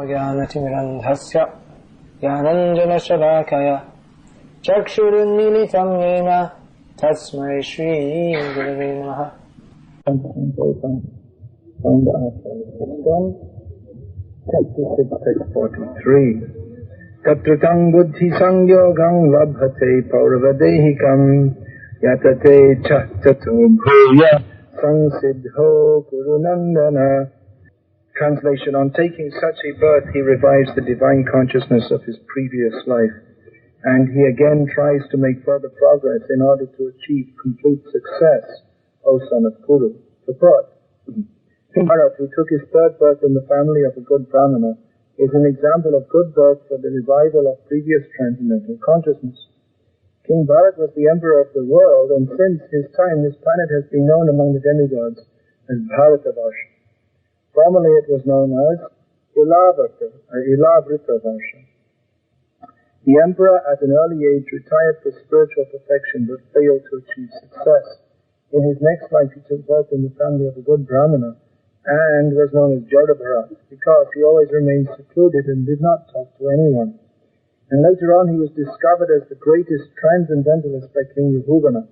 ज्ञानतिमिरन्धस्य ज्ञानञ्जनशलाकया चक्षुरुन्मीलितं येन तस्मै श्रीगुरवे नमः. Chapter 643. Tatratam buddhi sangyogam vabhate pauravadehikam yatate chattato bhuya sansiddho kurunandana. Translation: on taking such a birth, he revives the divine consciousness of his previous life, and he again tries to make further progress in order to achieve complete success, O son of Kuru. Purport: Bharat, who took his third birth in the family of a good Brahmana, is an example of good birth for the revival of previous transcendental consciousness. King Bharat was the emperor of the world, and since his time this planet has been known among the demigods as Bharatavarsha. Formerly it was known as Ilavritavarsha. The emperor at an early age retired for spiritual perfection but failed to achieve success. In his next life he took birth in the family of a good Brahmana and was known as Jodhabharat because he always remained secluded and did not talk to anyone. And later on he was discovered as the greatest transcendentalist by King Yahuvana.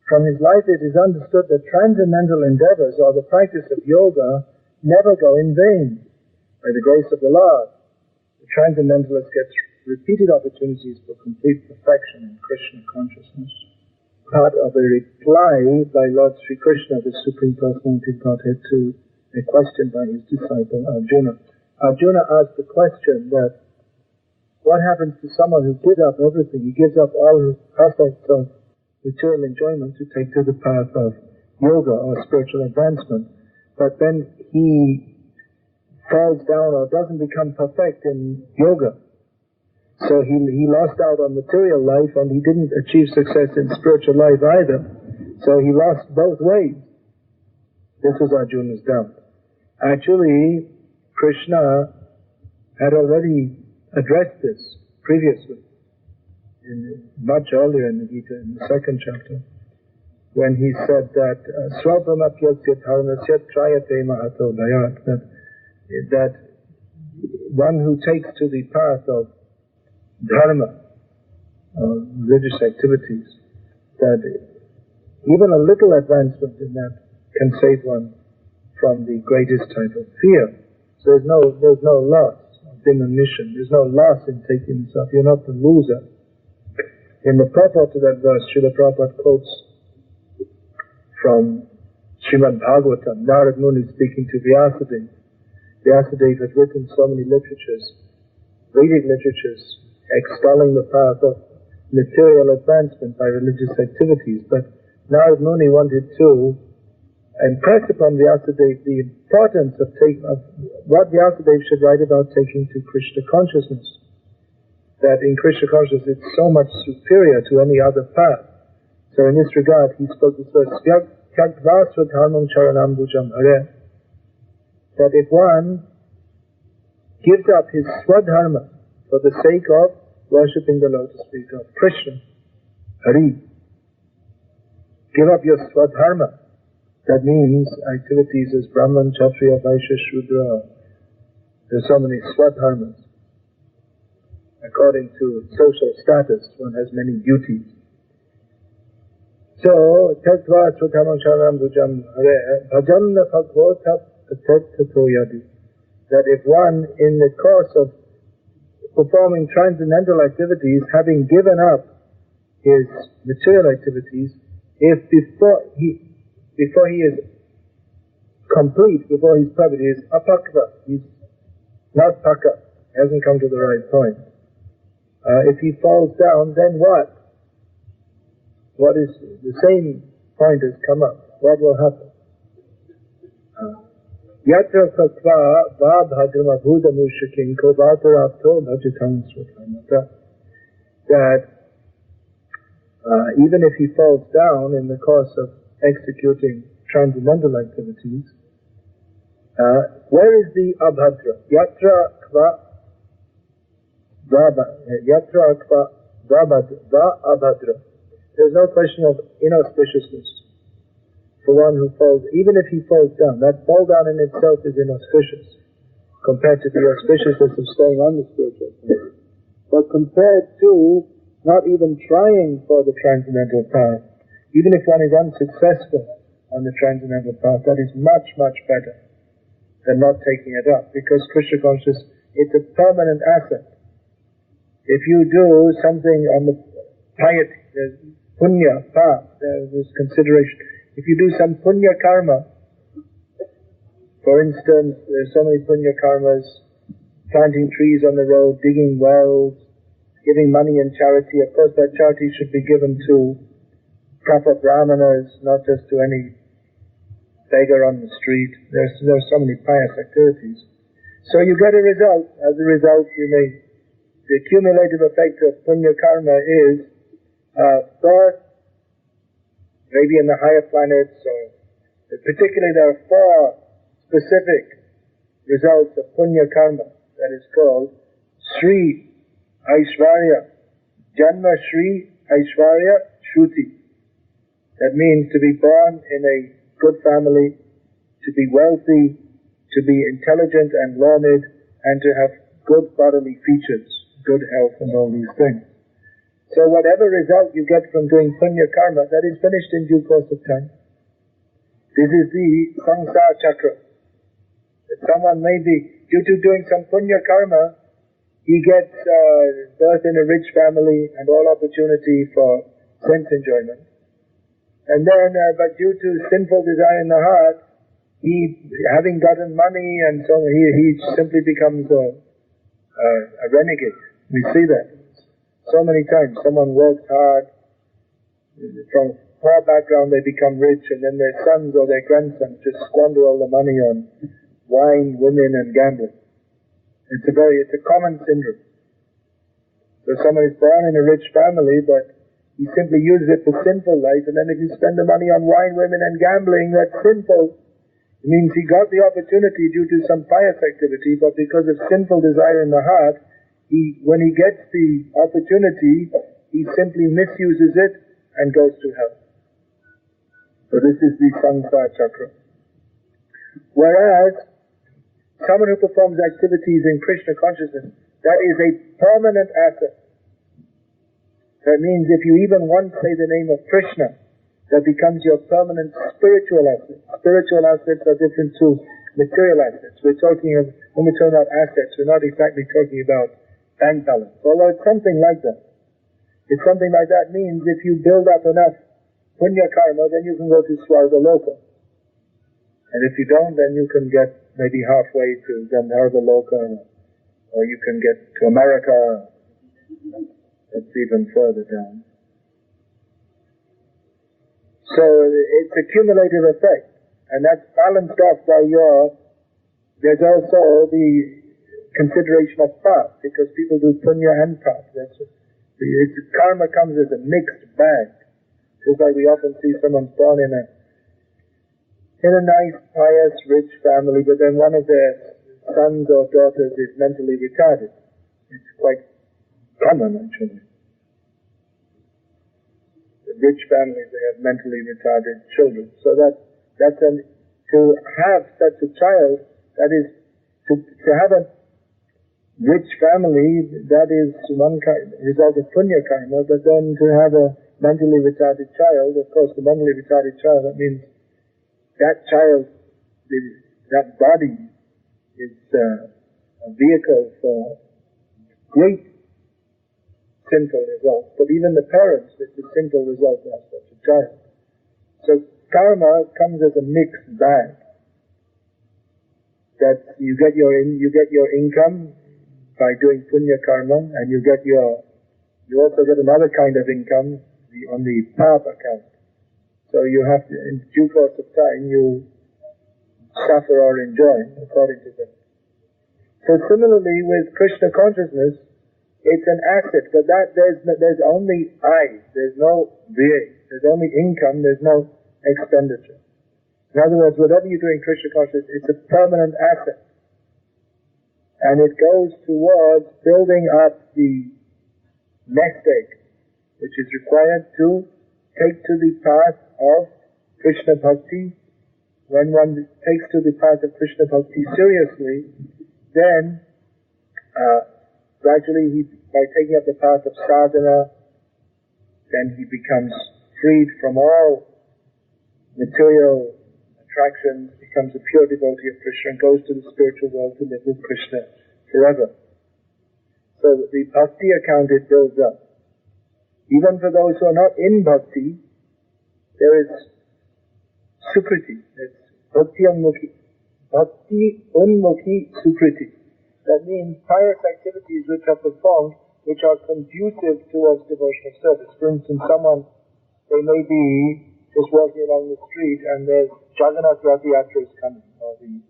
From his life it is understood that transcendental endeavors or the practice of yoga never go in vain. By the grace of the Lord, the transcendentalist gets repeated opportunities for complete perfection in Krishna consciousness. Part of a reply by Lord Sri Krishna, the Supreme Personality of Godhead, to a question by his disciple Arjuna. Arjuna asked the question that what happens to someone who gives up everything? He gives up all his aspects of material enjoyment to take to the path of yoga or spiritual advancement. But then he falls down or doesn't become perfect in yoga. So he lost out on material life and he didn't achieve success in spiritual life either. So he lost both ways. This was Arjuna's doubt. Actually, Krishna had already addressed this previously, much earlier in the Gita, in the second chapter, when he said that Swabhamapyasya dharmasya trayate mahato dayat, that one who takes to the path of dharma, religious activities, that even a little advancement in that can save one from the greatest type of fear. So there's no loss of diminution, there's no loss in taking this up, you're not the loser. In the purport to that verse, Srila Prabhupada quotes from Srimad Bhagavatam, Narad Muni speaking to Vyasadeva. Vyasadeva had written so many literatures, Vedic literatures, extolling the path of material advancement by religious activities. But Narad Muni wanted to impress upon Vyasadeva the importance of what Vyasadeva should write about taking to Krishna consciousness. That in Krishna consciousness it's so much superior to any other path. So in this regard, he spoke this verse, that if one gives up his swadharma for the sake of worshipping the lotus feet of Krishna, Hari, give up your swadharma. That means activities as Brahman, Kshatriya, Vaishya, Shudra. There are so many swadharmas. According to social status, one has many duties. So, Tattva Swadharmam Sharanam Bhujam Hare Bhajanna Bhagavata Tattato Yadi. That if one, in the course of performing transcendental activities, having given up his material activities, if before he is complete, before he's perfect, he is apakva, he's not paka, hasn't come to the right point. If he falls down, then what? What is the same point has come up? What will happen? Yatra sattva va bhadrama bhudamushakin ko vatarapto bhajitam swatamata. That even if he falls down in the course of executing transcendental activities, where is the abhadra? Yatra kva va abhadra. There's no question of inauspiciousness for one who falls, even if he falls down. That fall down in itself is inauspicious. compared to the auspiciousness of staying on the spiritual path. But compared to not even trying for the transcendental path, even if one is unsuccessful on the transcendental path, that is much, much better than not taking it up, because Krishna consciousness, it's a permanent asset. If you do something on the piety, there's punya, path, there's consideration. If you do some punya karma, for instance, there's so many punya karmas, planting trees on the road, digging wells, giving money in charity. Of course, that charity should be given to proper brahmanas, not just to any beggar on the street. There's so many pious activities. So you get a result. As a result, the cumulative effect of punya karma is birth, maybe in the higher planets, or particularly there are 4 specific results of punya karma that is called Sri Aishvarya, Janma Shri Aishvarya Shruti. That means to be born in a good family, to be wealthy, to be intelligent and learned, and to have good bodily features, good health and all these things. So whatever result you get from doing punya karma, that is finished in due course of time. This is the samsara chakra. That someone may be, due to doing some punya karma, he gets birth in a rich family and all opportunity for sense enjoyment. And then, but due to sinful desire in the heart, he, having gotten money and so on, he simply becomes a renegade. We see that so many times. Someone works hard, from a poor background they become rich, and then their sons or their grandsons just squander all the money on wine, women and gambling. It's a common syndrome. So someone is born in a rich family, but he simply uses it for sinful life, and then if you spend the money on wine, women and gambling, that's sinful. It means he got the opportunity due to some pious activity, but because of sinful desire in the heart, when he gets the opportunity, he simply misuses it and goes to hell. So this is the samsara chakra. Whereas someone who performs activities in Krishna consciousness, that is a permanent asset. That means if you even once say the name of Krishna, that becomes your permanent spiritual asset. Spiritual assets are different to material assets. When we're talking about assets, we're not exactly talking about bank balance, although it's something like that. It's something like that means if you build up enough punya karma, then you can go to Swarga Loka. And if you don't, then you can get maybe halfway to Gandharva Loka, or you can get to America. That's even further down. So it's a cumulative effect, and that's balanced off by there's also the consideration of path, because people do punya and path. Karma comes as a mixed bag. Just like we often see someone born in a nice, pious, rich family, but then one of their sons or daughters is mentally retarded. It's quite common, actually. The rich families, they have mentally retarded children. So to have such a child, that is, to have a rich family, that is one result of punya karma, but then to have a mentally retarded child, of course the mentally retarded child, that means that child, that body is a vehicle for great sinful results. But even the parents, it's a sinful result of such a child. So karma comes as a mixed bag. That you get your income by doing punya karma, and you also get another kind of income on the path account. So you have to, in due course of time, you suffer or enjoy according to that. So similarly with Krishna consciousness, it's an asset, but there's only there's no VA, there's only income, there's no expenditure. In other words, whatever you do in Krishna consciousness, it's a permanent asset. And it goes towards building up the nest egg, which is required to take to the path of Krishna Bhakti. When one takes to the path of Krishna Bhakti seriously, then gradually by taking up the path of sadhana, then he becomes freed from all material attractions, becomes a pure devotee of Krishna, and goes to the spiritual world to live with Krishna forever. So that the bhakti account, it builds up. Even for those who are not in bhakti, there is sukriti. It's bhakti unmukhi sukriti. That means pious activities which are performed, which are conducive towards devotional service. For instance, they may be just walking along the street and there's Jagannath Rath Yatra is coming, or the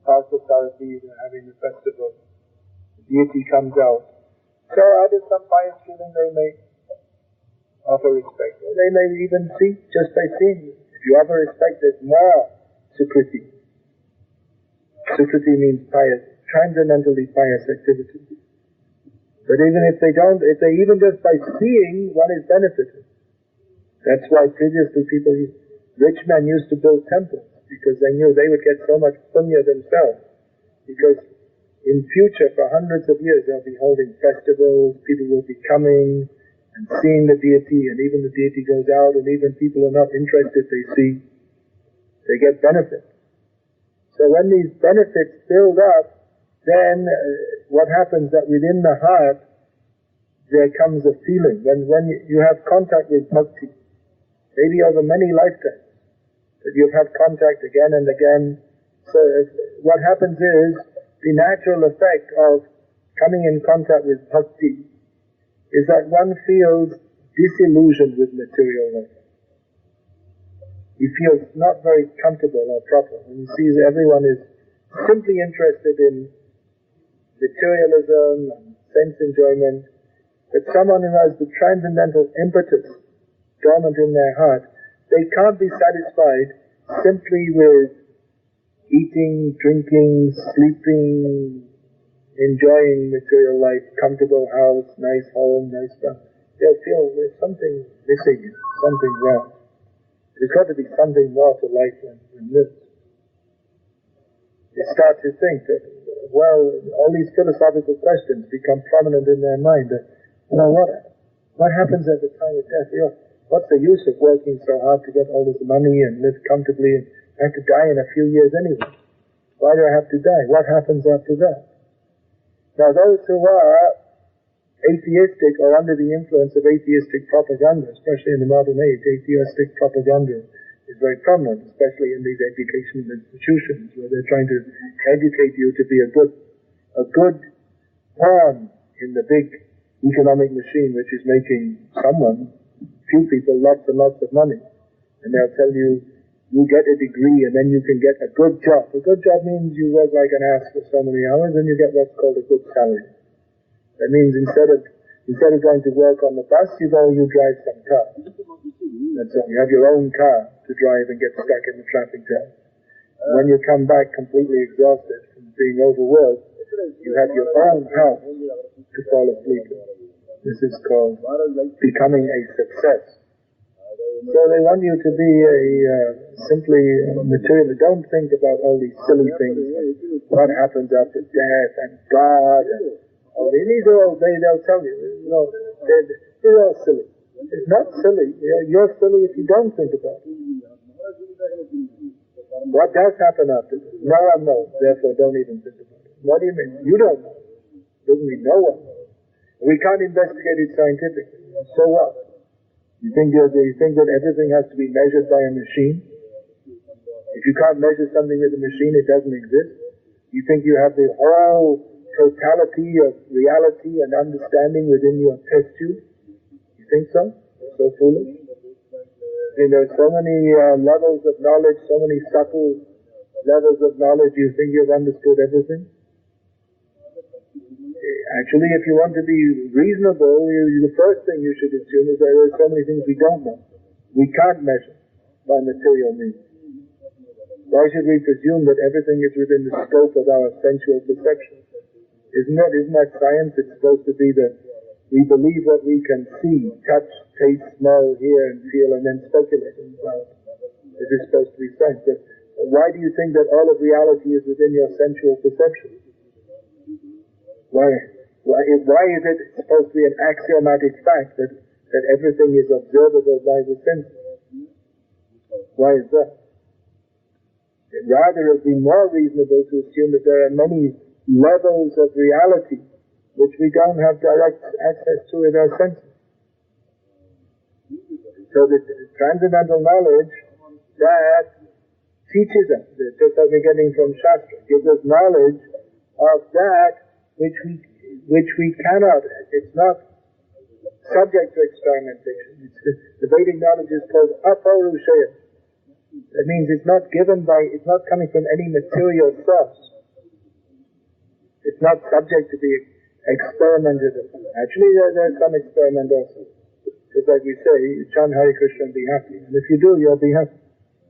Partha-Sarathi, they're having the festival. The deity comes out. So out of some pious feeling they may offer respect. They may even see, just by seeing you. If you offer respect, there's more sukriti. Sukriti means pious, transcendentally pious activity. But even if they even just by seeing, one is benefited. That's why previously rich men used to build temples, because they knew they would get so much punya themselves. Because in future, for hundreds of years, they'll be holding festivals, people will be coming and seeing the deity, and even the deity goes out, and even people who are not interested, they get benefit. So when these benefits build up, then what happens that within the heart, there comes a feeling. When you have contact with Bhakti, maybe over many lifetimes, that you've had contact again and again. So what happens is, the natural effect of coming in contact with Bhakti is that one feels disillusioned with material life. He feels not very comfortable or proper. And he sees everyone is simply interested in materialism and sense enjoyment. But someone who has the transcendental impetus dormant in their heart, they can't be satisfied simply with eating, drinking, sleeping, enjoying material life, comfortable house, nice home, nice stuff. They'll feel there's something missing, something wrong. There's got to be something more to life than this. They start to think that, all these philosophical questions become prominent in their mind. That, what happens at the time of death? What's the use of working so hard to get all this money and live comfortably and have to die in a few years anyway? Why do I have to die? What happens after that? Now those who are atheistic or under the influence of atheistic propaganda, especially in the modern age, atheistic propaganda is very prominent, especially in these educational institutions where they're trying to educate you to be a good pawn in the big economic machine which is making few people lots and lots of money. And they'll tell you, you get a degree and then you can get a good job. A good job means you work like an ass for so many hours and you get what's called a good salary. That means instead of going to work on the bus, you drive some car. That's all. You have your own car to drive and get stuck in the traffic jam. When you come back completely exhausted from being overworked, you have your own house to fall asleep in. This is called becoming a success. So they want you to be simply material. Don't think about all these silly things. What happens after death and God and all these are all, they'll tell you, they're all silly. It's not silly. You're silly if you don't think about it. What does happen after this? No one knows, therefore don't even think about it. What do you mean? You don't know. Doesn't mean no one knows. We can't investigate it scientifically. So what? You think that everything has to be measured by a machine? If you can't measure something with a machine, it doesn't exist. You think you have the whole totality of reality and understanding within your test tube? You think so? You're so foolish. There are so many levels of knowledge, so many subtle levels of knowledge. You think you've understood everything? Actually, if you want to be reasonable, the first thing you should assume is that there are so many things we don't know. We can't measure by material means. Why should we presume that everything is within the scope of our sensual perception? Isn't that science? It's supposed to be that we believe what we can see, touch, taste, smell, hear, and feel, and then speculate about it. This is supposed to be science. But why do you think that all of reality is within your sensual perception? Why is it supposed to be an axiomatic fact that everything is observable by the senses? Why is that? Rather, it would be more reasonable to assume that there are many levels of reality which we don't have direct access to with our senses. So the transcendental knowledge that teaches us, just as we're getting from Shastra, gives us knowledge of that which we cannot, it's not subject to experimentation. The Vedic knowledge is called aparushaya. That means it's not coming from any material source. It's not subject to be experimented upon. Actually, there's some experiment also. Just like we say, chant Hare Krishna and be happy. And if you do, you'll be happy.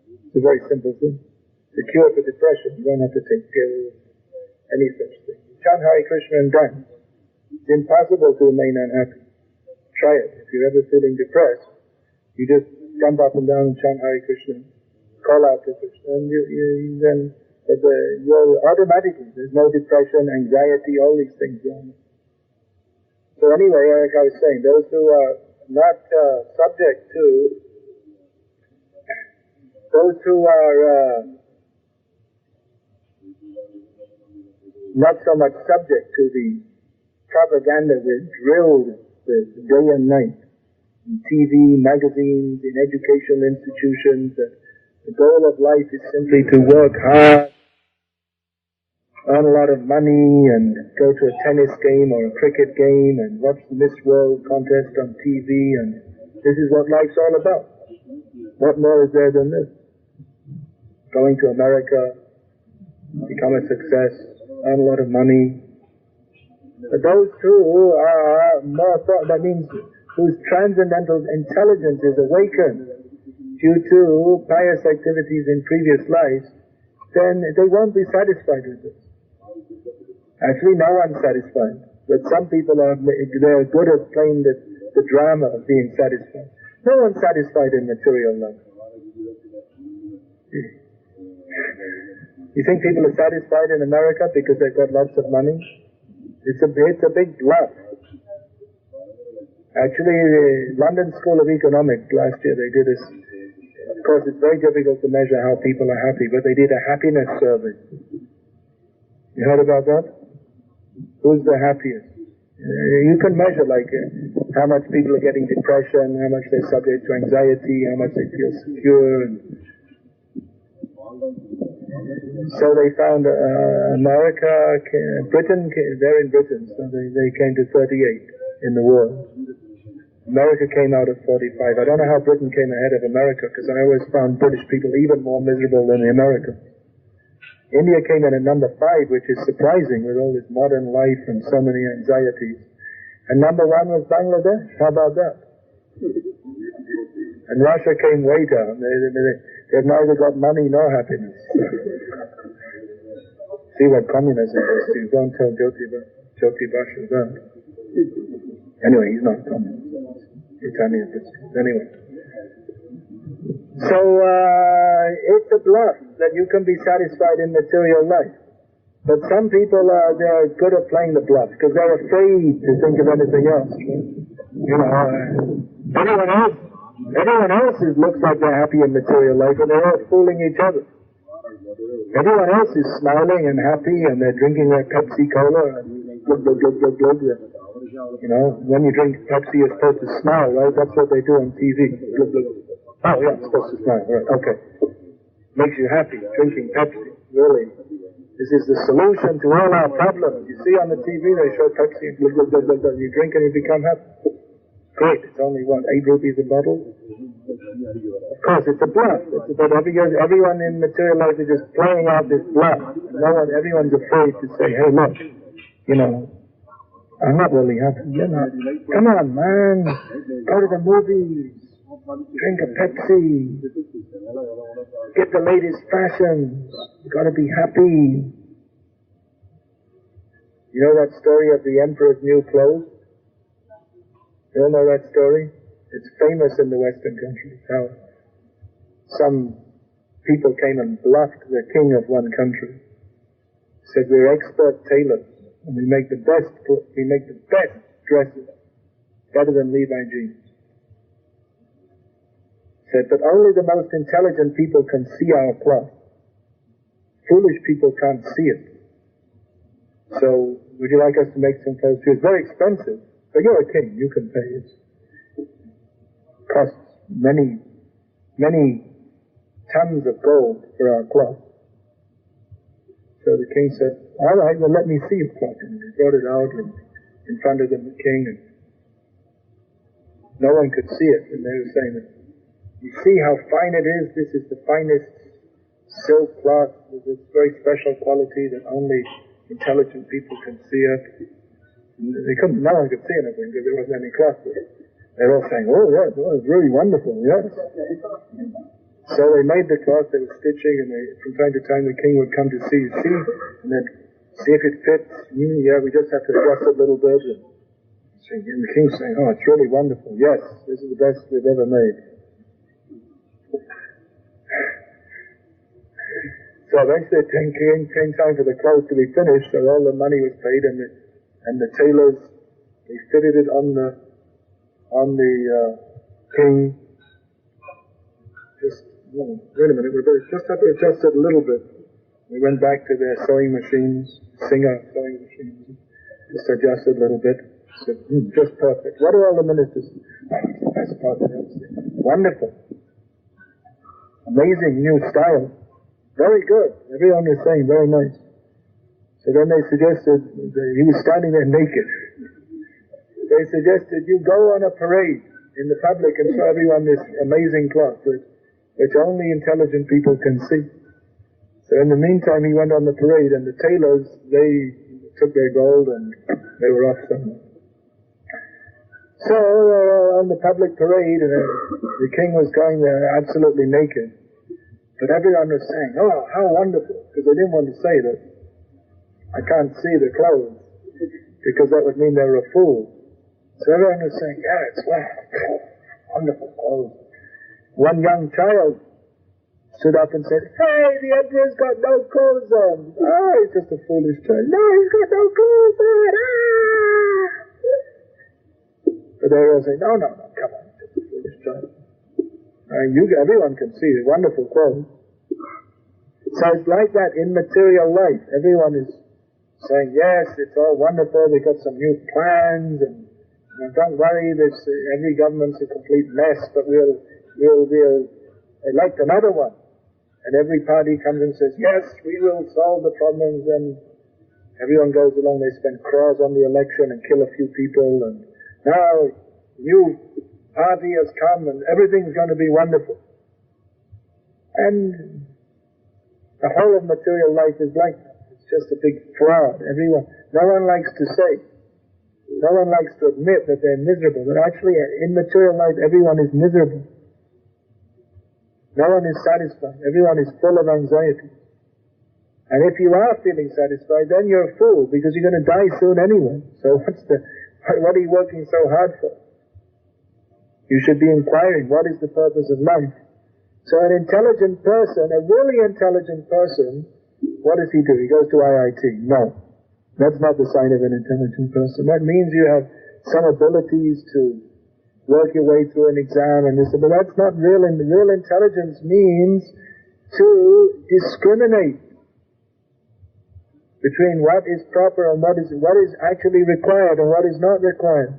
It's a very simple thing. The cure for depression, you don't have to take pills, any such thing. Chant Hare Krishna and dance. It's impossible to remain unhappy. Try it. If you're ever feeling depressed, you just jump up and down and chant Hare Krishna. Call out to Krishna, and you're automatically, there's no depression, anxiety, all these things going on. So anyway, like I was saying, those who are not subject to, those who are not so much subject to the propaganda we're drilled with day and night, in TV, magazines, in educational institutions, that the goal of life is simply to work hard, earn a lot of money, and go to a tennis game or a cricket game and watch the Miss World contest on TV, and this is what life's all about. What more is there than this? Going to America, become a success, earn a lot of money. But those who are more thought, that means whose transcendental intelligence is awakened due to pious activities in previous lives, then they won't be satisfied with this. Actually, no one's satisfied. But some people they're good at playing the drama of being satisfied. No one's satisfied in material life. You think people are satisfied in America because they've got lots of money? It's a big bluff. Actually, the London School of Economics last year, they did this. Of course, it's very difficult to measure how people are happy, but they did a happiness survey. You heard about that? Who's the happiest? You can measure how much people are getting depression, how much they're subject to anxiety, how much they feel secure. So they found Britain, they're in Britain, so they came to 38 in the world. America came out at 45. I don't know how Britain came ahead of America, because I always found British people even more miserable than the Americans. India came in at number 5, which is surprising with all this modern life and so many anxieties. And number 1 was Bangladesh. How about that? And Russia came way down. They've neither got money nor happiness. See what communism is to. Don't tell Jyoti Basha that. Anyway, he's not communist. Italian. Anyway. So, it's a bluff that you can be satisfied in material life. But some people, they're good at playing the bluff because they're afraid to think of anything else. You know, everyone else looks like they're happy in material life, and they're all fooling each other. Everyone else is smiling and happy, and they're drinking their Pepsi Cola and glug, glug, glug, glug, glug. You know, when you drink Pepsi, you're supposed to smile, right? That's what they do on TV. Glug, glug. Oh, yeah, it's supposed to smile, right? Okay. Makes you happy, drinking Pepsi, really. This is the solution to all our problems. You see on the TV, they show Pepsi, glug, glug, glug, glug, glug. You drink and you become happy. Great, it's only, 8 rupees a bottle? Of course, it's a bluff. It's about everyone in material life is just playing out this bluff. Everyone's afraid to say, hey, look, you know, I'm not really happy. You're not. Come on, man. Go to the movies. Drink a Pepsi. Get the latest fashions. You gotta be happy. You know that story of the emperor's new clothes? You all know that story? It's famous in the Western countries, how some people came and bluffed the king of one country. Said, we're expert tailors. And we make the best dresses, better than Levi jeans. Said, but only the most intelligent people can see our cloth. Foolish people can't see it. So, would you like us to make some clothes? It's very expensive, but you're a king, you can pay it. It costs many tons of gold for our cloth. So the king said, all right, well let me see your cloth. And he brought it out in front of the king, and no one could see it. And they were saying, you see how fine it is? This is the finest silk cloth with this very special quality that only intelligent people can see it. And no one could see anything because there wasn't any cloth there. They were all saying, oh yes, well, it's really wonderful, yes. So they made the cloth, they were stitching, and from time to time the king would come to see, and then see if it fits. Yeah, we just have to adjust it a little bit. And the king's saying, oh, it's really wonderful. Yes, this is the best we've ever made. So eventually it came time for the clothes to be finished, so all the money was paid, and the tailors, they fitted it on the king. Wait a minute, we just have to adjust it a little bit. We went back to their sewing machines, Singer sewing machines, just adjusted a little bit. Said, just perfect. What do all the ministers say? Oh, it's the best part of it. Wonderful. Amazing new style. Very good. Everyone was saying, very nice. So then they suggested, he was standing there naked. They suggested, you go on a parade in the public and show everyone this amazing cloth, which only intelligent people can see. So in the meantime, he went on the parade, and the tailors, they took their gold and they were off somewhere. So on the public parade, and the king was going there absolutely naked. But everyone was saying, oh, how wonderful, because they didn't want to say that I can't see the clothes, because that would mean they were a fool. So everyone was saying, yes, wow, wonderful clothes. One young child stood up and said, hey, the emperor's got no clothes on. Oh, he's just a foolish child. No, he's got no clothes on. Ah! But they all say, no, come on, he's just a foolish child. Everyone can see the wonderful clothes. So it's like that in material life. Everyone is saying, yes, it's all wonderful, we've got some new plans, and don't worry, every government's a complete mess, but we'll elect another one. And every party comes and says, yes, we will solve the problems, and everyone goes along, they spend crores on the election and kill a few people, and now new party has come and everything's going to be wonderful. And the whole of material life is like that. It's just a big fraud. No one likes to say, no one likes to admit that they're miserable, but actually in material life everyone is miserable. No one is satisfied. Everyone is full of anxiety. And if you are feeling satisfied, then you're a fool, because you're going to die soon anyway. So what are you working so hard for? You should be inquiring, what is the purpose of life? So an intelligent person, a really intelligent person, what does he do? He goes to IIT. No. That's not the sign of an intelligent person. That means you have some abilities to work your way through an exam and this, but that's not real. And real intelligence means to discriminate between what is proper and what is actually required and what is not required.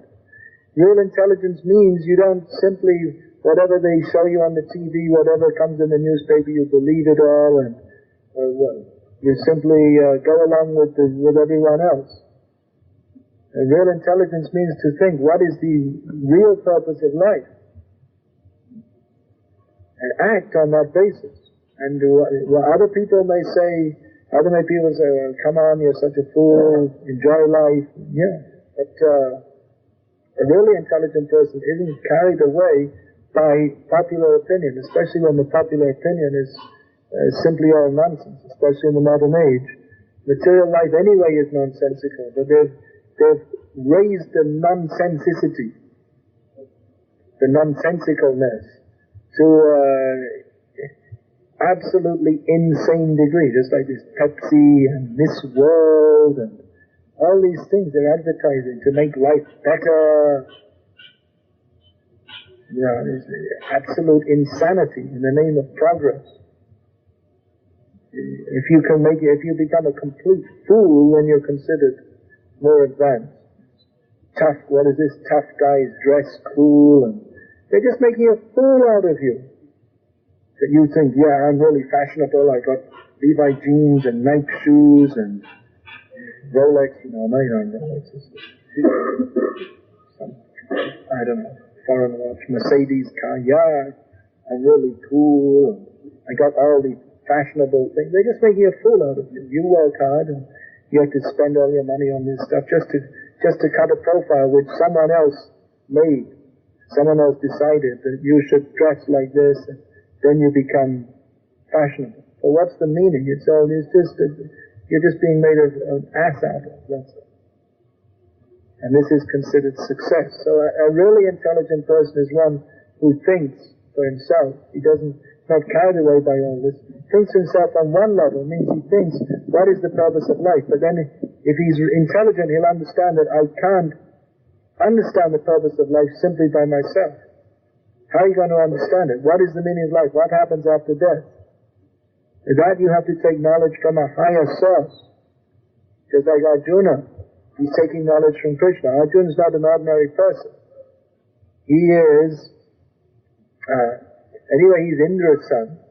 Real intelligence means you don't simply, whatever they show you on the TV, whatever comes in the newspaper, you believe it all, and you simply go along with everyone else. And real intelligence means to think, what is the real purpose of life? And act on that basis. And what other people may say, other people say, well, come on, you're such a fool, enjoy life. Yeah, but a really intelligent person isn't carried away by popular opinion, especially when the popular opinion is simply all nonsense, especially in the modern age. Material life anyway is nonsensical, but they've raised the nonsensicity, the nonsensicalness, to absolutely insane degree, just like this Pepsi and Miss World and All these things they're advertising to make life better. It's absolute insanity in the name of progress. If you become a complete fool, then you're considered more advanced. Tough, what is this? Tough guys dress cool, and they're just making a fool out of you. That you think, yeah, I'm really fashionable, I got Levi jeans and Nike shoes and Rolex, no, you don't Rolex. I don't know, foreign watch, Mercedes car, yeah, I'm really cool, and I got all these fashionable things. They're just making a fool out of you. You work hard, and you have to spend all your money on this stuff just to cut a profile which someone else made. Someone else decided that you should dress like this, and then you become fashionable. So what's the meaning? You're just being made of an ass out of, that's it. And this is considered success. So a really intelligent person is one who thinks for himself. He doesn't, not carried away by all this. Thinks himself on one level, means he thinks, what is the purpose of life? But then if he's intelligent, he'll understand that I can't understand the purpose of life simply by myself. How are you going to understand it? What is the meaning of life? What happens after death? For that you have to take knowledge from a higher source. Just like Arjuna, he's taking knowledge from Krishna. Arjuna's not an ordinary person. He is, anyway, he's Indra's son.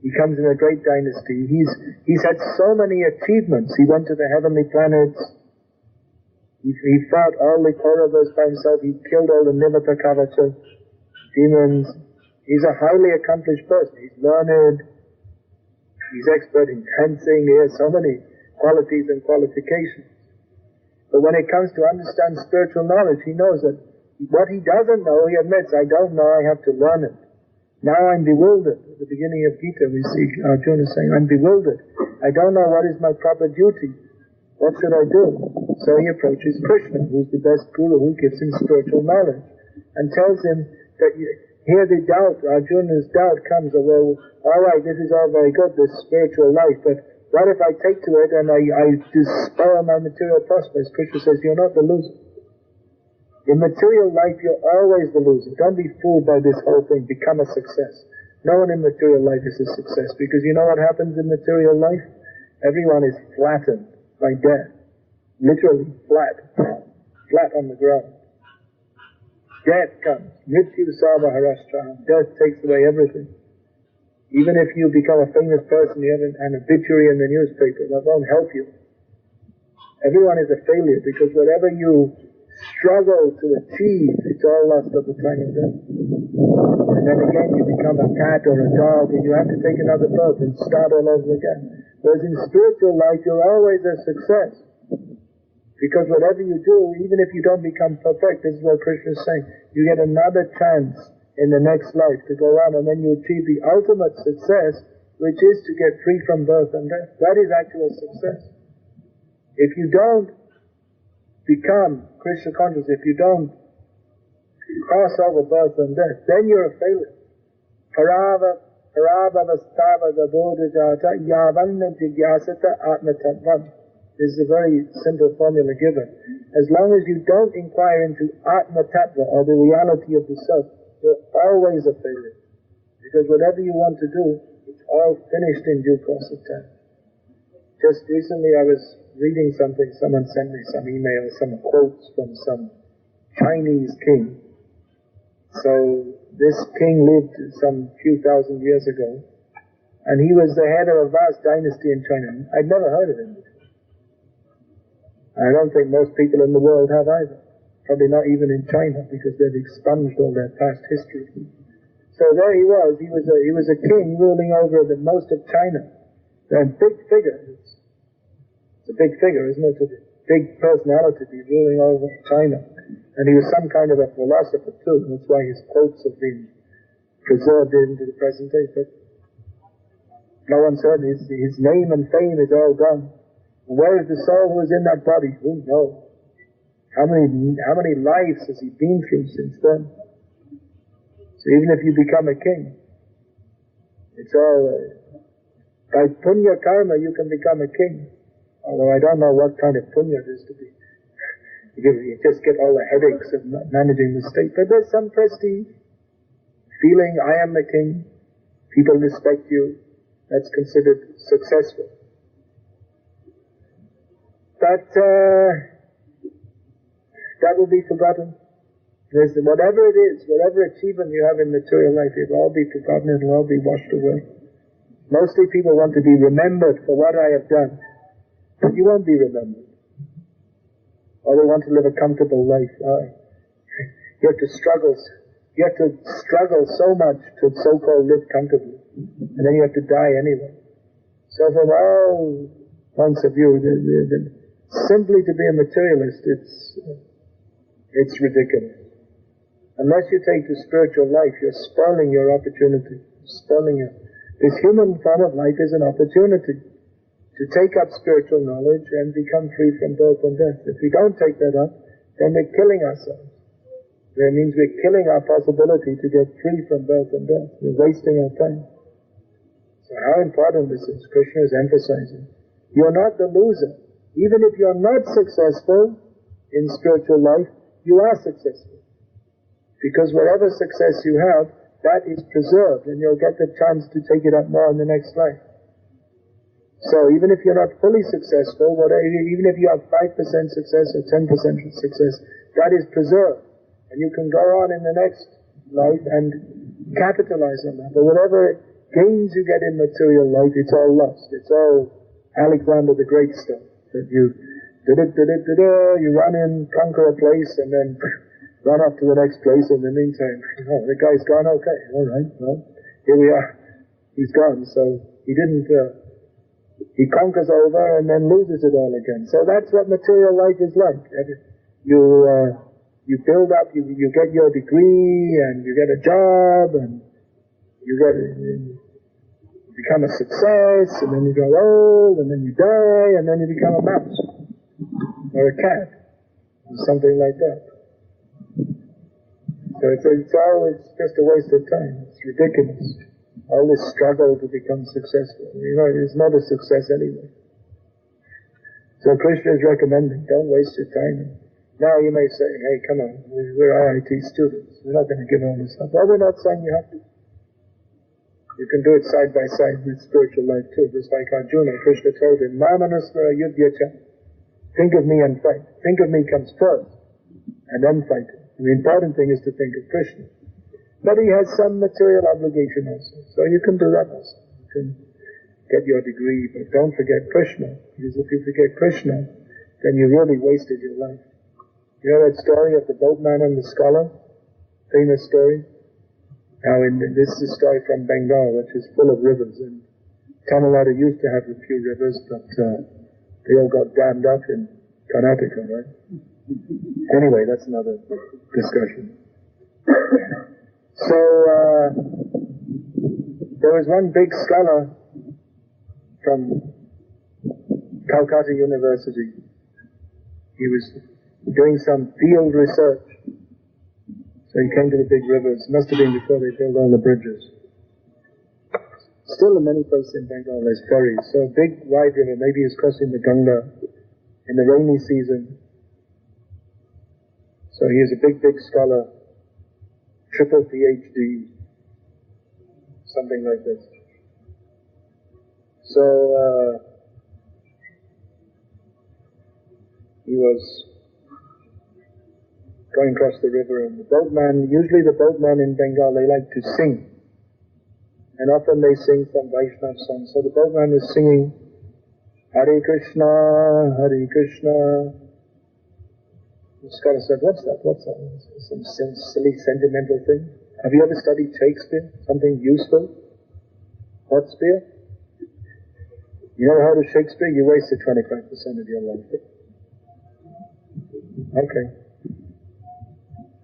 He comes in a great dynasty. He's had so many achievements. He went to the heavenly planets. He fought all the Kauravas by himself. He killed all the Nivata Kavacha demons. He's a highly accomplished person. He's learned. He's expert in dancing. He has so many qualities and qualifications. But when it comes to understand spiritual knowledge, he knows that what he doesn't know, he admits, I don't know, I have to learn it. Now I'm bewildered. At the beginning of Gita, we see Arjuna saying, I'm bewildered. I don't know what is my proper duty. What should I do? So he approaches Krishna, who's the best guru, who gives him spiritual knowledge, and tells him that here the doubt, Arjuna's doubt comes, well, all right, this is all very good, this spiritual life, but what if I take to it and I despoil my material prospects? Krishna says, you're not the loser. In material life, you're always the loser. Don't be fooled by this whole thing. Become a success. No one in material life is a success, because you know what happens in material life? Everyone is flattened by death. Literally flat on the ground. Death comes. Mrityu sarva harashtra. Death takes away everything. Even if you become a famous person, you have an obituary in the newspaper, that won't help you. Everyone is a failure, because whatever you struggle to achieve, it's all lost at the time of death. And then again you become a cat or a dog, and you have to take another birth and start all over again. Whereas in spiritual life, you're always a success. Because whatever you do, even if you don't become perfect, this is what Krishna is saying, you get another chance in the next life to go on, and then you achieve the ultimate success, which is to get free from birth and death. That is actual success. If you don't become Krishna conscious, if you don't cross over birth and death, then you're a failure. Paravavastava gabodhajata yavanna jigyasata atmatattvam. This is a very simple formula given. As long as you don't inquire into Atma Tattva, or the reality of the self, you're always a failure. Because whatever you want to do, it's all finished in due course of time. Just recently I was reading something, someone sent me some email, some quotes from some Chinese king. So this king lived some few thousand years ago, and he was the head of a vast dynasty in China. I'd never heard of him before. I don't think most people in the world have either. Probably not even in China, because they've expunged all their past history. So there he was. He was a king ruling over the most of China. A big figure. It's a big figure, isn't it? It's a big personality to be ruling over China. And he was some kind of a philosopher too. That's why his quotes have been preserved into the present day. But no one's heard his name and fame is all gone. Where is the soul who is in that body? Who knows? How many lives has he been through since then? So even if you become a king, it's all by punya karma you can become a king. Although I don't know what kind of punya it is to be. You just get all the headaches of managing the state. But there's some prestige. Feeling I am the king, people respect you, that's considered successful. But that will be forgotten. Whatever it is, whatever achievement you have in material life, it will all be forgotten, it will all be washed away. Mostly people want to be remembered for what I have done. But you won't be remembered. Or they want to live a comfortable life. You have to struggle. You have to struggle so much to so-called live comfortably. And then you have to die anyway. So from all points of view, simply to be a materialist, it's ridiculous. Unless you take to spiritual life, you're spoiling your opportunity. This human form of life is an opportunity to take up spiritual knowledge and become free from birth and death. If we don't take that up, then we're killing ourselves. That means we're killing our possibility to get free from birth and death. We're wasting our time. So how important this is, Krishna is emphasizing. You're not the loser. Even if you're not successful in spiritual life, you are successful. Because whatever success you have, that is preserved, and you'll get the chance to take it up more in the next life. So even if you're not fully successful, even if you have 5% success or 10% success, that is preserved. And you can go on in the next life and capitalize on that. But whatever gains you get in material life, it's all lost. It's all Alexander the Great stuff. That you you run in, conquer a place, and then run up to the next place. In the meantime, the guy's gone, okay, all right, well, here we are. He's gone, so he didn't, he conquers over and then loses it all again. So that's what material life is like. You build up, you get your degree, and you get a job, and you become a success, and then you grow old, and then you die, and then you become a mouse, or a cat, or something like that. So it's always just a waste of time. It's ridiculous. All this struggle to become successful. It's not a success anyway. So Krishna is recommending, don't waste your time. Now you may say, hey, come on, we're IIT students. We're not going to give all this up. Well, we're not saying you have to. You can do it side by side with spiritual life too. Just like Arjuna, Krishna told him, Mamanusvara yudhyacha. Think of me and fight. Think of me comes first, and then fight. The important thing is to think of Krishna. But he has some material obligation also. So you can do that also. You can get your degree, but don't forget Krishna. Because if you forget Krishna, then you really wasted your life. You know that story of the boatman and the scholar? Famous story? Now, this is a story from Bengal, which is full of rivers. And Tamil Nadu used to have a few rivers, but they all got dammed up in Karnataka, right? Anyway, that's another discussion. So, there was one big scholar from Calcutta University. He was doing some field research. So he came to the big rivers. Must have been before they built all the bridges. Still in many places in Bengal there's ferries. So a big wide river, maybe he's crossing the Ganga in the rainy season. So he is a big scholar, triple PhD, something like this. So he was going across the river, and usually the boatmen in Bengal, they like to sing. And often they sing some Vaishnava songs. So the boatman was singing, Hare Krishna, Hare Krishna. The scholar said, what's that? Some silly sentimental thing? Have you ever studied Shakespeare? Something useful? Shakespeare? You never heard of Shakespeare? You wasted 25% of your life. Okay.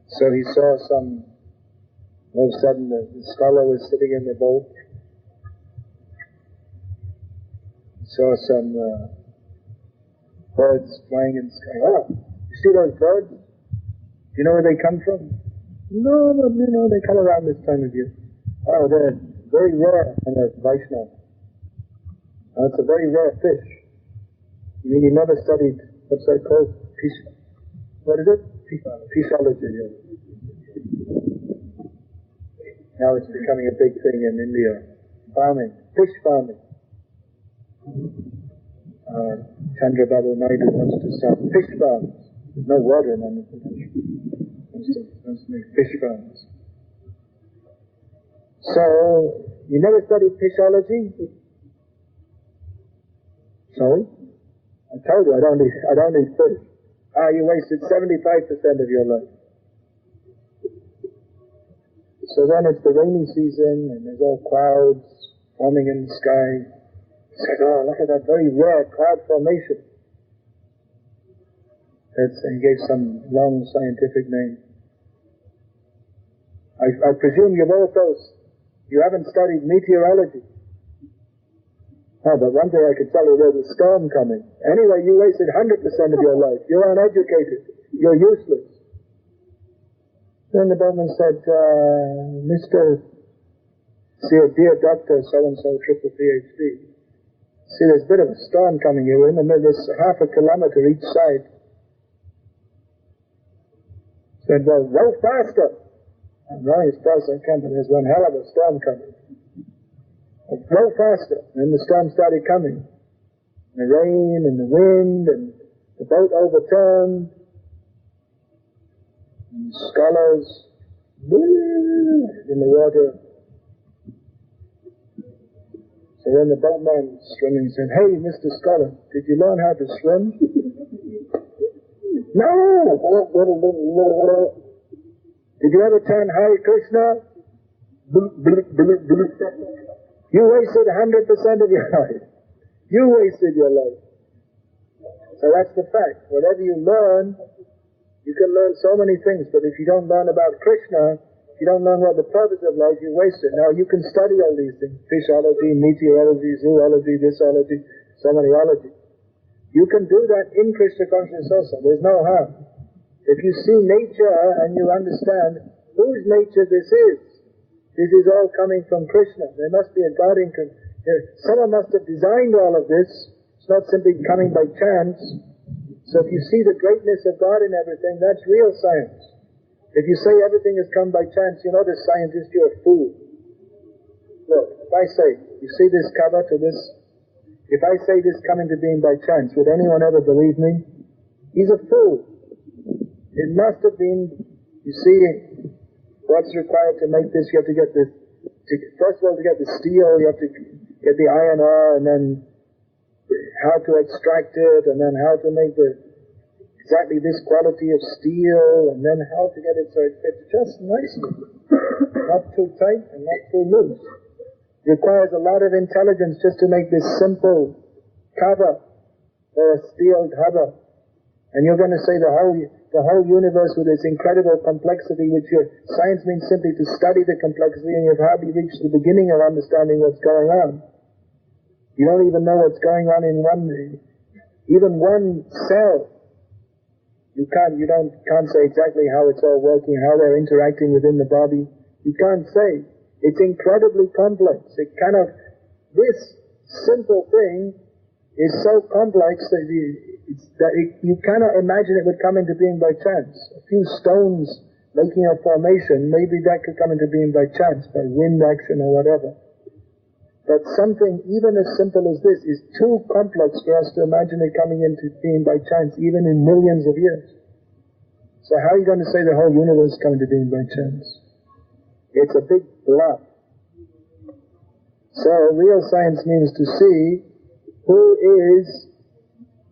So he saw all of a sudden the scholar was sitting in the boat. He saw some birds flying in the sky. Oh, you see those birds? Do you know where they come from? No, they come around this time of year. Oh, they're very rare in a Vaishnava. It's a very rare fish. You mean you never studied, what's that called? What is it? Physiology. Yeah. Now it's becoming a big thing in India. Farming, fish farming. Chandrababu Nadu wants to start fish farms. There's no water in Andhra Pradesh. Wants to make fish farms. So, you never studied physiology? So? I told you I don't eat fish. You wasted 75% of your life. So then it's the rainy season and there's all clouds forming in the sky. He said, oh, look at that very rare cloud formation. He gave some long scientific name. I presume you haven't studied meteorology. Oh, but one thing I could tell you, there's a storm coming. Anyway, you wasted 100% of your life. You're uneducated. You're useless. Then the boatman said, dear doctor, so-and-so, triple PhD, see, there's a bit of a storm coming here. We're in the middle, there's half a kilometer each side. Said, well, row faster. I'm rowing as fast as I can, but there's one hell of a storm coming. Row faster. And the storm started coming. The rain and the wind and the boat overturned. And the scholars in the water. So then the boatman swimming said, hey, Mr. Scholar, did you learn how to swim? No! Did you ever chant Hare Krishna? You wasted 100% of your life. You wasted your life. So that's the fact. Whatever you learn, you can learn so many things, but if you don't learn about Krishna, if you don't learn what the purpose of life, you waste it. Now you can study all these things. Physiology, meteorology, zoology, thisology, so many ology. You can do that in Krishna consciousness also. There's no harm. If you see nature and you understand whose nature this is all coming from Krishna. There must be a God in someone must have designed all of this. It's not simply coming by chance. So if you see the greatness of God in everything, that's real science. If you say everything has come by chance, you're not a scientist, you're a fool. Look, if I say, you see this cover to this, if I say this coming to being by chance, would anyone ever believe me? He's a fool. It must have been, you see, what's required to make this? You have to get this, first of all, to get the steel, you have to get the iron ore, and then how to extract it, and then how to make exactly this quality of steel, and then how to get it so it fits just nicely. Not too tight and not too loose. It requires a lot of intelligence just to make this simple cover or a steel cover. And you're going to say the whole universe with its incredible complexity, which science means simply to study the complexity, and you've hardly reached the beginning of understanding what's going on. You don't even know what's going on in even one cell. You can't say exactly how it's all working, how they're interacting within the body. You can't say. It's incredibly complex. This simple thing is so complex that you cannot imagine it would come into being by chance. A few stones making a formation, maybe that could come into being by chance, by wind action or whatever. But something even as simple as this is too complex for us to imagine it coming into being by chance, even in millions of years. So how are you going to say the whole universe is coming to being by chance? It's a big bluff. So real science means to see who is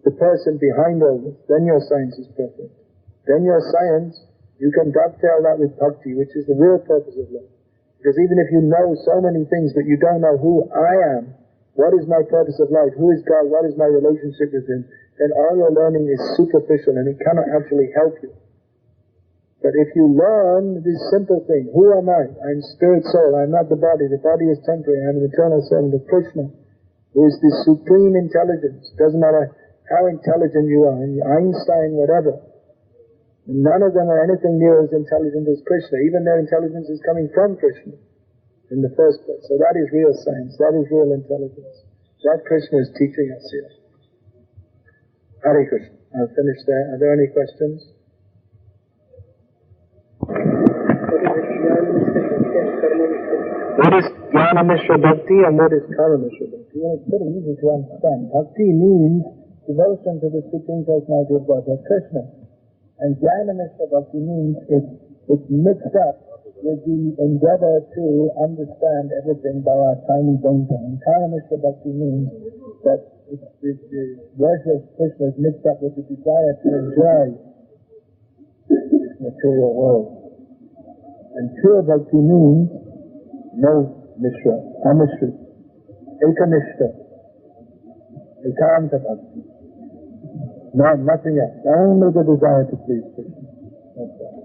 the person behind all this. Then your science is perfect. Then your science, you can dovetail that with Bhakti, which is the real purpose of life. Because even if you know so many things, but you don't know who I am, what is my purpose of life, who is God, what is my relationship with Him, then all your learning is superficial and it cannot actually help you. But if you learn this simple thing, who am I? I'm spirit soul, I'm not the body is temporary, I'm an eternal servant of Krishna, who is this supreme intelligence. Doesn't matter how intelligent you are, Einstein, whatever. None of them are anything near as intelligent as Krishna. Even their intelligence is coming from Krishna in the first place. So that is real science. That is real intelligence. That Krishna is teaching us here. Hare Krishna. I'll finish there. Are there any questions? What is Jnana Mishra Bhakti and what is Karma Mishra Bhakti? Well, it's very easy to understand. Bhakti means devotion to the Supreme Personality of Godhead, Krishna. And Jnana Mishra Bhakti means it's mixed up with the endeavor to understand everything by our tiny brain. And Karma Mishra Bhakti means that the worship of Krishna is mixed up with the desire to enjoy this material world. And pure Bhakti means no Mishra, Amishra, Ekanishta, Ekanta Bhakti. No, nothing else. Only the desire to please Krishna. That's all.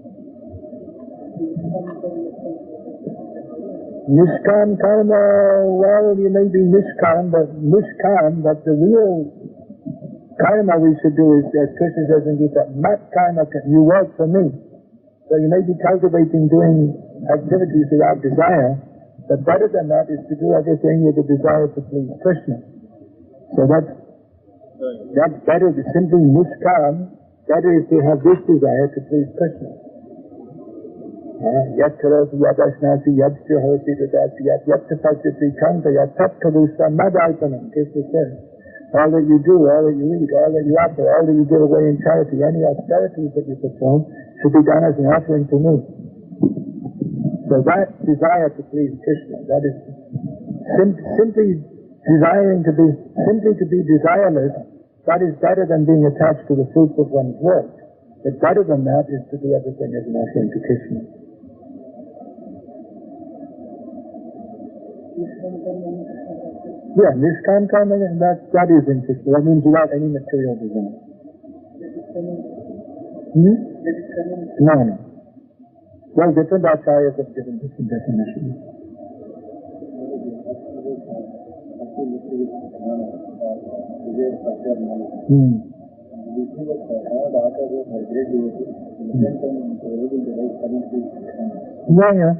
Nishkam karma, well, you may be nishkam, but the real karma we should do is, as Krishna says in Gita, mat karma, you work for me. So you may be cultivating, doing activities without desire, but better than that is to do everything with a desire to please Krishna. So that's better. Simply nishkam, better is to have this desire to please Krishna. Yat karoti yat ashnasi yat juhoti dadasi yat tapachati kanta yat tat kalusa madalpanam. Krishna says, all that you do, all that you eat, all that you offer, all that you give away in charity, any austerities that you perform should be done as an offering to me. So that desire to please Krishna, that is simply desiring to be desireless, that is better than being attached to the fruits of one's work. But better than that is to do everything as an offering to Krishna. Yeah, nishkam karma, that is in Krishna. That means without any material desire. No. Well, different acharyas have given different definitions. Yeah.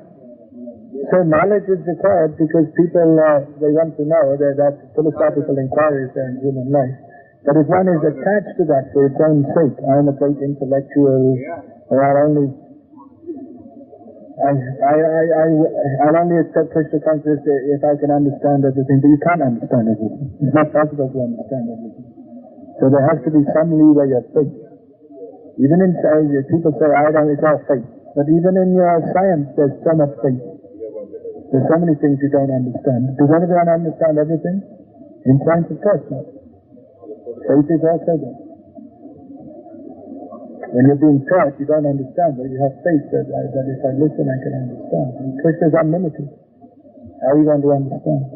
So knowledge is required because people, they want to know, that's philosophical inquiries there in human life. But if one is attached to that for its own sake, I'm a great intellectual, or I'll only accept Krishna consciousness if I can understand everything, but you can't understand everything. It's not possible to understand everything. So there has to be some leeway of faith. Even in people say, it's all faith. But even in your science, there's so much faith. There's so many things you don't understand. Does everyone understand everything? In science, of course not. Faith is also there. When you're being taught, you don't understand, but you have faith that if I listen, I can understand. And Krishna is unlimited. How are you going to understand?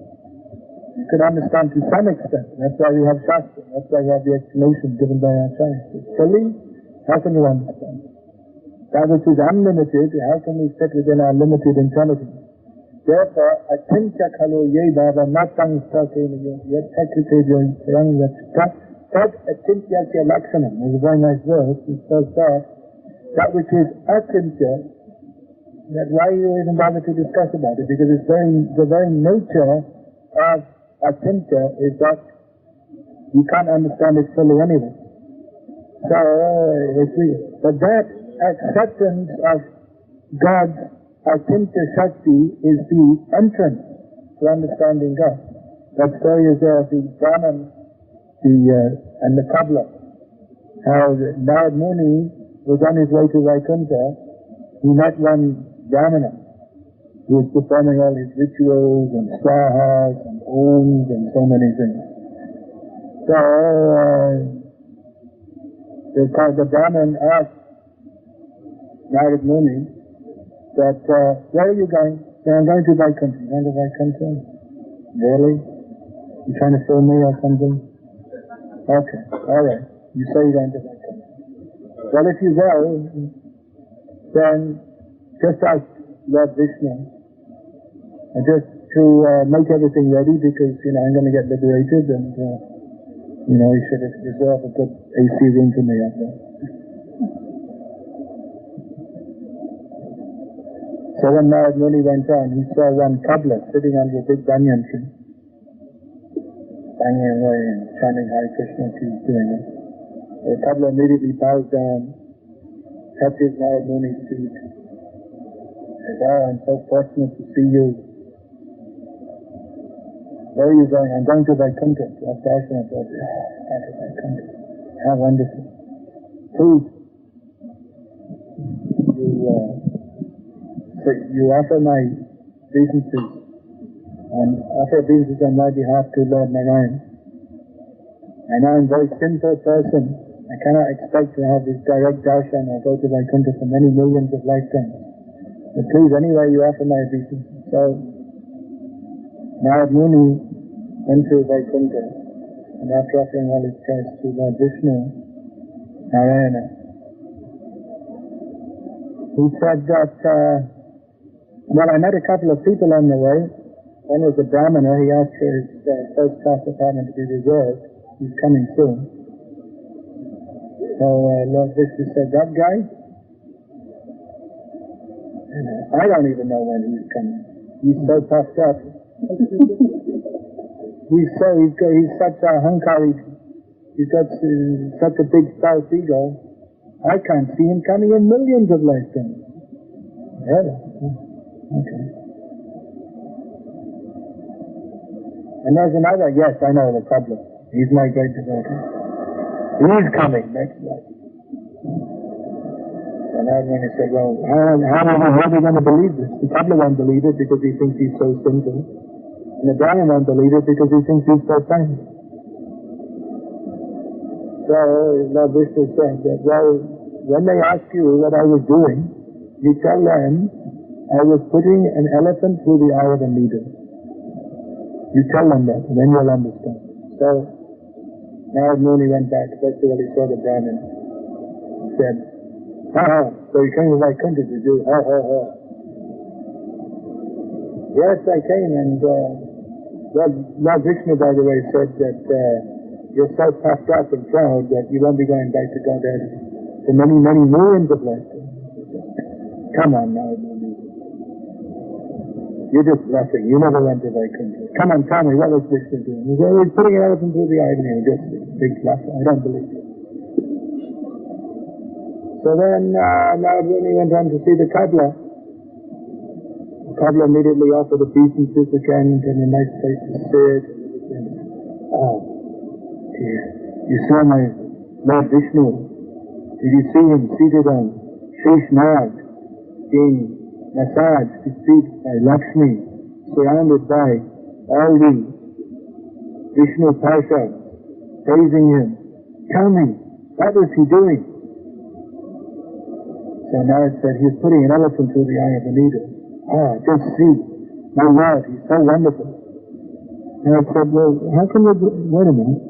You can understand to some extent. That's why you have Shastra. That's why you have the explanation given by Acharya. Fully, how can you understand? That which is unlimited, how can we fit within our limited intelligence? Therefore, atintya khalo ye bhava natang sakena yat takrite yang yat tad atintyasya lakshanam. There's a very nice verse. It says that which is atintya, that why you even bother to discuss about it? Because it's the very nature of atintya is that you can't understand it fully anyway. So, but that acceptance of God's Atintya Shakti is the entrance to understanding God. That story is there of the Brahman and the cobbler. How Nadu Muni was on his way to Vaikuntha. He met one Brahmana who was performing all his rituals and swahas and oms and so many things. So the Brahman asked Nadu Muni that, where are you going? I'm going to Vaikuntha. You going to Vaikuntha? Really? You trying to fool me or something? Okay, alright. You say you're going to Vaikuntha. Well, if you go, then just ask Lord Vishnu, just to make everything ready because, I'm going to get liberated and, he should have reserved a good AC room for me up there. So when Nadu Muni went on, he saw one cobbler sitting under a big banyan tree, banging away and chanting Hare Krishna as he was doing it. The cobbler immediately bows down, touches Narad Muni's feet, says, "Oh, I'm so fortunate to see you. Where are you going?" "I'm going to Vaikuntha, to have darshan of Lord." "Going to Vaikuntha. How wonderful. Please, you offer my obeisances on my behalf to Lord Narayan. I know I'm a very simple person. I cannot expect to have this direct darshan or go to Vaikuntha for many millions of lifetimes. But please, anyway, you offer my obeisances." So, Narad Muni went to Vaikuntha, and after offering all his prayers to Lord Vishnu, Narayana, he said that, I met a couple of people on the way. One was a Brahmana. He asked for his first-class apartment to be reserved. He's coming soon. So Lord Vishnu said, "That guy? I don't even know when he's coming. He's so puffed up. He's such a hankari. He's got such a big false ego. I can't see him coming in millions of lifetimes." "Really? Okay." And there's another, yes, I know, the cobbler. He's my great devotee. He's coming next life. And Narayana said, "Well, how are we going to believe this? The cobbler won't believe it because he thinks he's so simple. And the Brahmin won't believe it because he thinks he's so tiny." So Lord Vishnu said that, when they ask you what I was doing, you tell them I was putting an elephant through the eye of a needle. You tell them that, and then you'll understand. So Narad Muni went back. First of all, he saw the Brahmin. He said, "So you came to Vaikuntha, did you? Yes, I came, and Lord Vishnu, by the way, said that you're so puffed up and proud that you won't be going back to Godhead for many, many millions of lifetimes." "Come on, Narad Muni. You're just bluffing. You never went to Vaikuntha. Come on, tell me, what was Vishnu doing?" He said, "He's putting an elephant through the eye of a needle." Just a big bluffer. I don't believe it. So then Narad Muni went on to see the cobbler. The cobbler immediately offered obeisances again, gave him a nice place to sit. "Oh, dear, you saw my Lord Vishnu. Did you see him seated on Sheesh Nag, being massaged, his feet by Lakshmi, surrounded by all the Vishnu Parshad, praising him? Tell me, what was he doing?" So Narad said, "He's putting an elephant through the eye of a needle." Just see, my Lord, he's so wonderful." Narad said, "Well, how can you, wait a minute,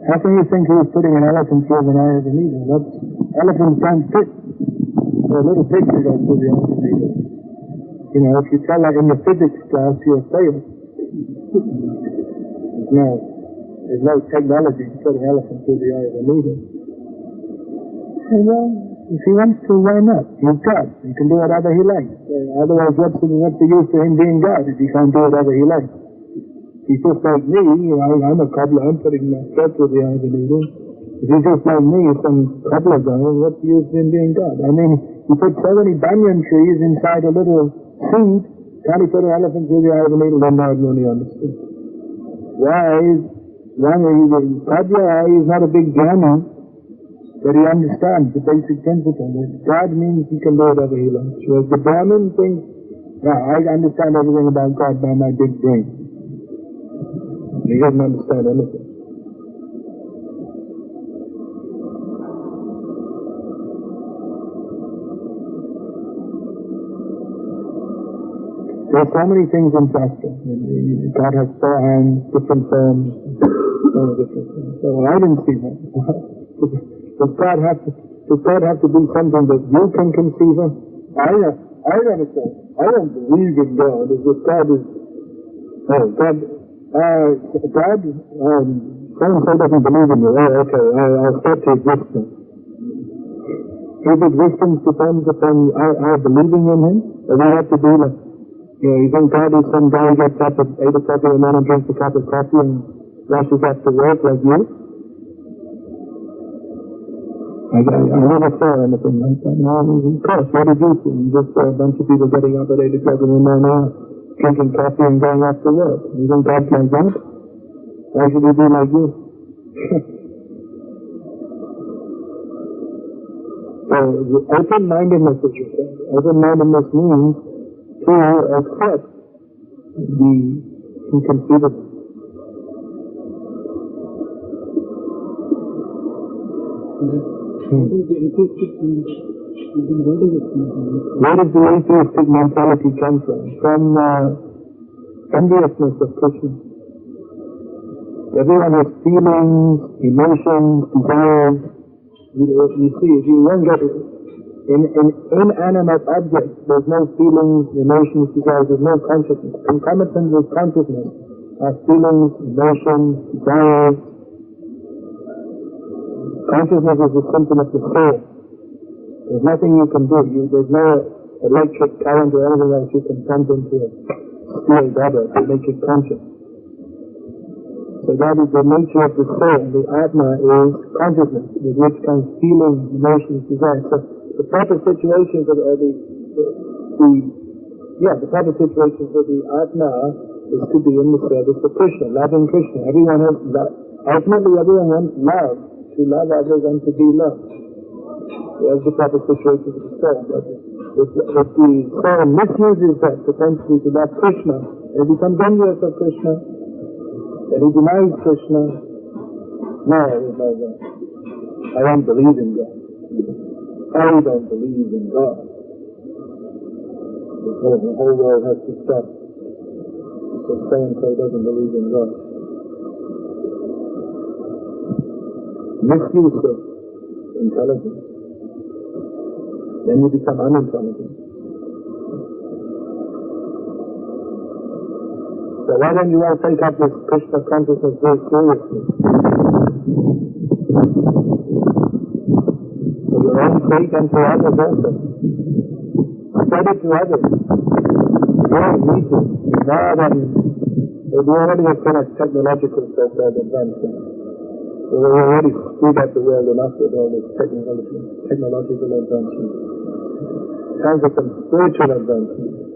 how can you think he was putting an elephant through the eye of a needle? Elephants don't fit. They're a little pig to go through the eye of a needle. You know, if you tell that in the physics class, you'll fail. There's no technology to put an elephant through the eye of a needle." Well, if he wants to, why not? He's God. He can do whatever he likes. Otherwise, what's the use for him being God if he can't do whatever he likes? He's just like me. I'm a cobbler. I'm putting my foot through the eye of the needle. If he's just like me, some cobbler guy, what's the use of him being God? I mean, he put so many banyan trees inside a little seed. Can't he put an elephant through the eye of the needle? Then Narad Muni understood. Why? Cobbler, he's not a big Brahmin. But he understands the basic principle that God means he can do whatever he likes. Whereas the Brahmin thinks, I understand everything about God by my big brain. He doesn't understand anything. There are so many things in Shastra. God has 4 hands, different forms, all different things. So I didn't see that. Does God have to be something that you can conceive of? I never say. I don't believe in God as if God is. God. So-and-so doesn't believe in you. Okay. I'll start to existence. His existence depends upon our believing in Him, or we have to be like, you think God is some guy who gets up at 8 o'clock in the morning, drinks a cup of coffee, and rushes off to work like you? I never saw anything like that. No, of course, what did you see? You just saw a bunch of people getting up at 8 o'clock in the morning, drinking coffee and going off to work. You think God's like that? Why should he be like you? So, the open-mindedness, as you said, open-mindedness means to accept the inconceivable. Where does the atheistic mentality come from? From enviousness of Krishna. Everyone has feelings, emotions, desires. You see, if you won't get it, in inanimate objects, there's no feelings, emotions, desires, there's no consciousness. Concomitant with consciousness are feelings, emotions, desires. Consciousness is a symptom of the soul. There's nothing you can do. There's no electric current or anything else you can pump into a steel rubber to make it conscious. So that is the nature of the soul. The Atma is consciousness, with which comes feeling, emotions, desires. So the proper situation for the proper situation for the Atma is to be in the service of Krishna, loving Krishna. Everyone has love. Ultimately, everyone wants love. To love others and to be loved. That's the proper situation for the soul. But if the soul misuses that potentially to love Krishna, it becomes envious of Krishna, and he denies Krishna. No, I don't believe in God. I don't believe in God. The whole world has to stop because so-and-so doesn't believe in God. Misuse of intelligence, then you become unintelligent. So why don't you all take up this Krishna consciousness very seriously? For your own sake and for others also. Spread it to others. You don't need to. We already have so much technological so-called advancement. We already screwed up the world enough with all this technological advancement. Time for some spiritual advancement.